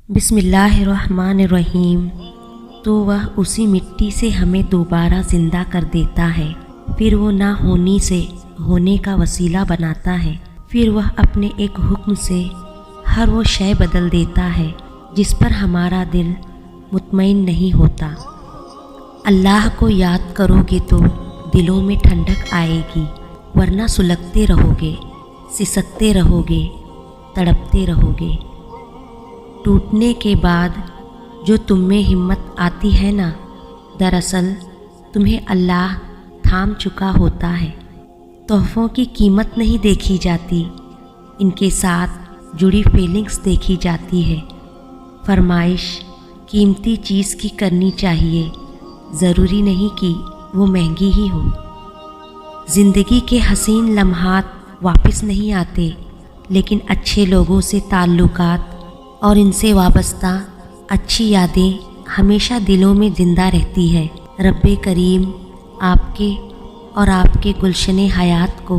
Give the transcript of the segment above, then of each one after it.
बिस्मिल्लाहिर्रहमानिर्रहीम। तो वह उसी मिट्टी से हमें दोबारा ज़िंदा कर देता है, फिर वो ना होने से होने का वसीला बनाता है। फिर वह अपने एक हुक्म से हर वो शय बदल देता है जिस पर हमारा दिल मुतमईन नहीं होता। अल्लाह को याद करोगे तो दिलों में ठंडक आएगी, वरना सुलगते रहोगे, सिसकते रहोगे, तड़पते रहोगे। टूटने के बाद जो तुम में हिम्मत आती है ना, दरअसल तुम्हें अल्लाह थाम चुका होता है। तोहफ़ों की कीमत नहीं देखी जाती, इनके साथ जुड़ी फीलिंग्स देखी जाती है। फरमाइश कीमती चीज़ की करनी चाहिए, ज़रूरी नहीं कि वो महंगी ही हो। ज़िंदगी के हसीन लम्हात वापस नहीं आते, लेकिन अच्छे लोगों से ताल्लुकात और इनसे वाबस्ता अच्छी यादें हमेशा दिलों में ज़िंदा रहती है। रब्बे करीम आपके और आपके गुलशने हयात को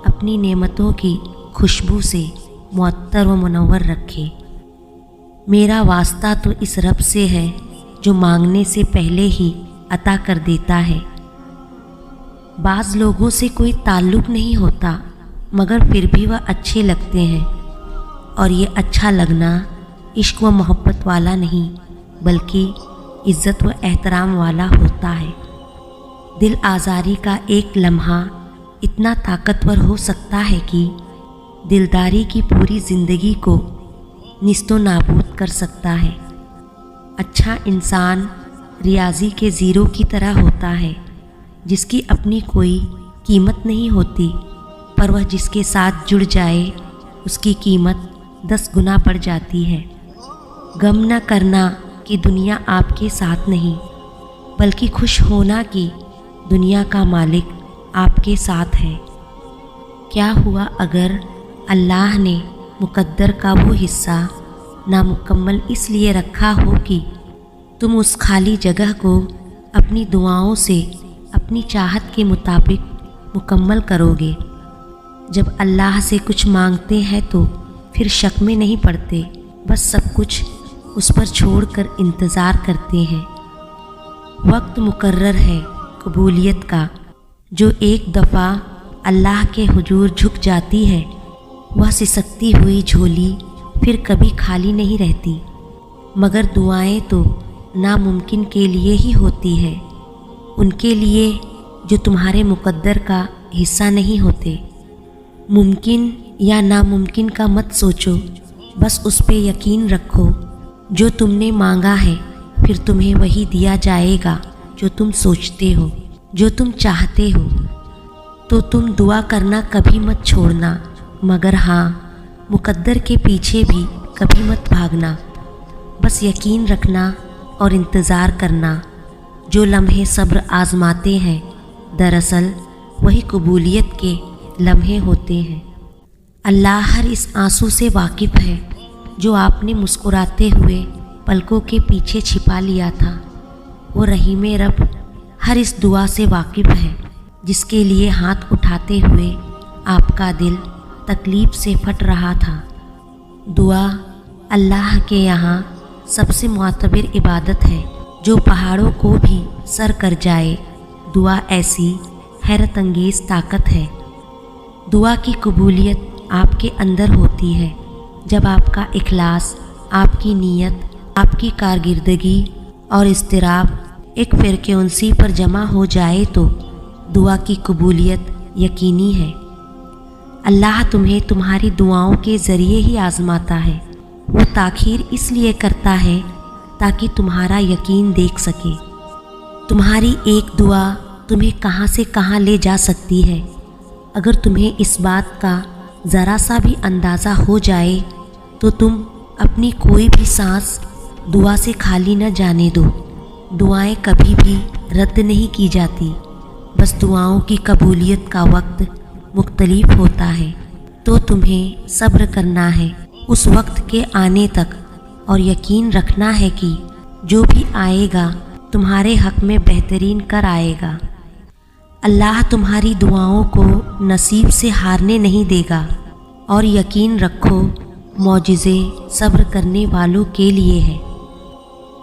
अपनी नेमतों की खुशबू से मुअत्तर व मुनव्वर रखे। मेरा वास्ता तो इस रब से है जो मांगने से पहले ही अता कर देता है। बाज़ लोगों से कोई ताल्लुक़ नहीं होता, मगर फिर भी वह अच्छे लगते हैं, और ये अच्छा लगना इश्क व मोहब्बत वाला नहीं, बल्कि इज़्ज़त व एहतराम वाला होता है। दिल आज़ारी का एक लम्हा इतना ताकतवर हो सकता है कि दिलदारी की पूरी ज़िंदगी को निस्तो नाबूद कर सकता है। अच्छा इंसान रियाजी के ज़ीरो की तरह होता है, जिसकी अपनी कोई कीमत नहीं होती, पर वह जिसके साथ जुड़ जाए उसकी कीमत 10 गुना बढ़ जाती है। गम न करना कि दुनिया आपके साथ नहीं, बल्कि खुश होना कि दुनिया का मालिक आपके साथ है। क्या हुआ अगर अल्लाह ने मुकद्दर का वो हिस्सा नामुकम्मल इसलिए रखा हो कि तुम उस खाली जगह को अपनी दुआओं से अपनी चाहत के मुताबिक मुकम्मल करोगे। जब अल्लाह से कुछ मांगते हैं तो फिर शक में नहीं पड़ते, बस सब कुछ उस पर छोड़कर इंतज़ार करते हैं। वक्त मुकर्रर है कबूलियत का, जो एक दफ़ा अल्लाह के हुजूर झुक जाती है, वह सिसकती हुई झोली फिर कभी खाली नहीं रहती। मगर दुआएं तो नामुमकिन के लिए ही होती है, उनके लिए जो तुम्हारे मुकद्दर का हिस्सा नहीं होते। मुमकिन या नामुमकिन का मत सोचो, बस उस पे यकीन रखो। जो तुमने मांगा है फिर तुम्हें वही दिया जाएगा जो तुम सोचते हो, जो तुम चाहते हो। तो तुम दुआ करना कभी मत छोड़ना, मगर हाँ, मुकद्दर के पीछे भी कभी मत भागना। बस यकीन रखना और इंतज़ार करना। जो लम्हे सब्र आज़माते हैं, दरअसल वही कबूलियत के लम्हे होते हैं। अल्लाह हर इस आंसू से वाकिफ़ है जो आपने मुस्कुराते हुए पलकों के पीछे छिपा लिया था। वो रहीमे रब हर इस दुआ से वाकिफ़ है जिसके लिए हाथ उठाते हुए आपका दिल तकलीफ़ से फट रहा था। दुआ अल्लाह के यहाँ सबसे मुअतबर इबादत है, जो पहाड़ों को भी सर कर जाए। दुआ ऐसी हैरत अंगेज़ ताकत है। दुआ की कबूलियत आपके अंदर होती है जब आपका इखलास, आपकी नीयत, आपकी कारगिर्दगी और इस्तिराब एक फ़िरक़े-उनसी पर जमा हो जाए तो दुआ की कबूलियत यकीनी है। अल्लाह तुम्हें तुम्हारी दुआओं के ज़रिए ही आज़माता है। वो ताख़ीर इसलिए करता है ताकि तुम्हारा यकीन देख सके। तुम्हारी एक दुआ तुम्हें कहाँ से कहाँ ले जा सकती है। अगर तुम्हें इस बात का ज़रा सा भी अंदाज़ा हो जाए तो तुम अपनी कोई भी सांस दुआ से खाली न जाने दो। दुआएं कभी भी रद्द नहीं की जाती, बस दुआओं की कबूलियत का वक्त मुख्तलिफ होता है। तो तुम्हें सब्र करना है उस वक्त के आने तक, और यकीन रखना है कि जो भी आएगा तुम्हारे हक़ में बेहतरीन कर आएगा। अल्लाह तुम्हारी दुआओं को नसीब से हारने नहीं देगा, और यकीन रखो معجزے صبر کرنے والوں کے لیے ہے۔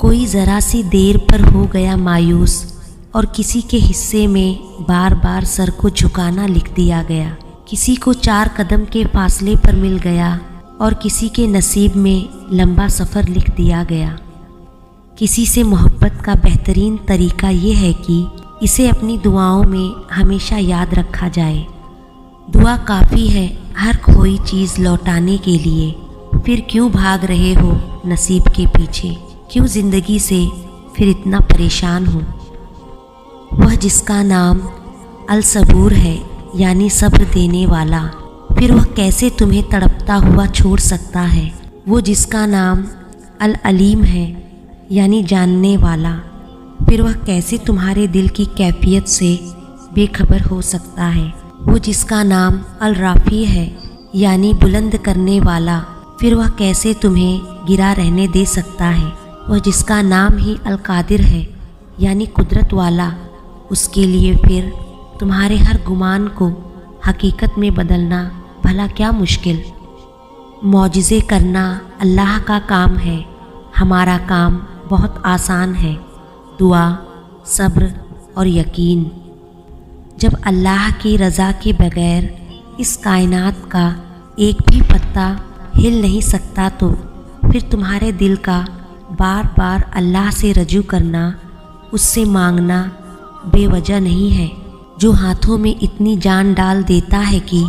کوئی ذرا سی دیر پر ہو گیا مایوس اور کسی کے حصے میں بار بار سر کو جھکانا لکھ دیا گیا، کسی کو 4 قدم کے فاصلے پر مل گیا اور کسی کے نصیب میں لمبا سفر لکھ دیا گیا۔ کسی سے محبت کا بہترین طریقہ یہ ہے کہ اسے اپنی دعاؤں میں ہمیشہ یاد رکھا جائے۔ دعا کافی ہے ہر کوئی چیز لوٹانے کے لیے، پھر کیوں بھاگ رہے ہو نصیب کے پیچھے، کیوں زندگی سے پھر اتنا پریشان ہو۔ وہ جس کا نام الصبور ہے یعنی صبر دینے والا، پھر وہ کیسے تمہیں تڑپتا ہوا چھوڑ سکتا ہے۔ وہ جس کا نام العلیم ہے یعنی جاننے والا، پھر وہ کیسے تمہارے دل کی کیفیت سے بے خبر ہو سکتا ہے۔ وہ جس کا نام الرافع ہے یعنی بلند کرنے والا، پھر وہ کیسے تمہیں گرا رہنے دے سکتا ہے۔ وہ جس کا نام ہی القادر ہے یعنی قدرت والا، اس کے لیے پھر تمہارے ہر گمان کو حقیقت میں بدلنا بھلا کیا مشکل۔ معجزے کرنا اللہ کا کام ہے، ہمارا کام بہت آسان ہے، دعا، صبر اور یقین۔ جب اللہ کی رضا کے بغیر اس کائنات کا ایک بھی پتا ہل نہیں سکتا تو پھر تمہارے دل کا بار بار اللہ سے رجوع کرنا، اس سے مانگنا بے وجہ نہیں ہے۔ جو ہاتھوں میں اتنی جان ڈال دیتا ہے کہ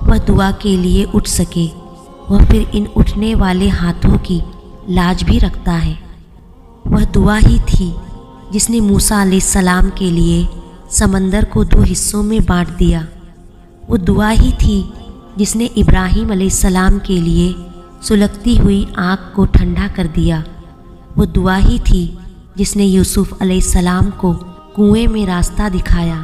وہ دعا کے لیے اٹھ سکے، وہ پھر ان اٹھنے والے ہاتھوں کی لاج بھی رکھتا ہے۔ وہ دعا ہی تھی جس نے موسیٰ علیہ السلام کے لیے سمندر کو 2 حصوں میں بانٹ دیا۔ وہ دعا ہی تھی جس نے ابراہیم علیہ السلام کے لیے سلگتی ہوئی آگ کو ٹھنڈا کر دیا۔ وہ دعا ہی تھی جس نے یوسف علیہ السلام کو کنویں میں راستہ دکھایا۔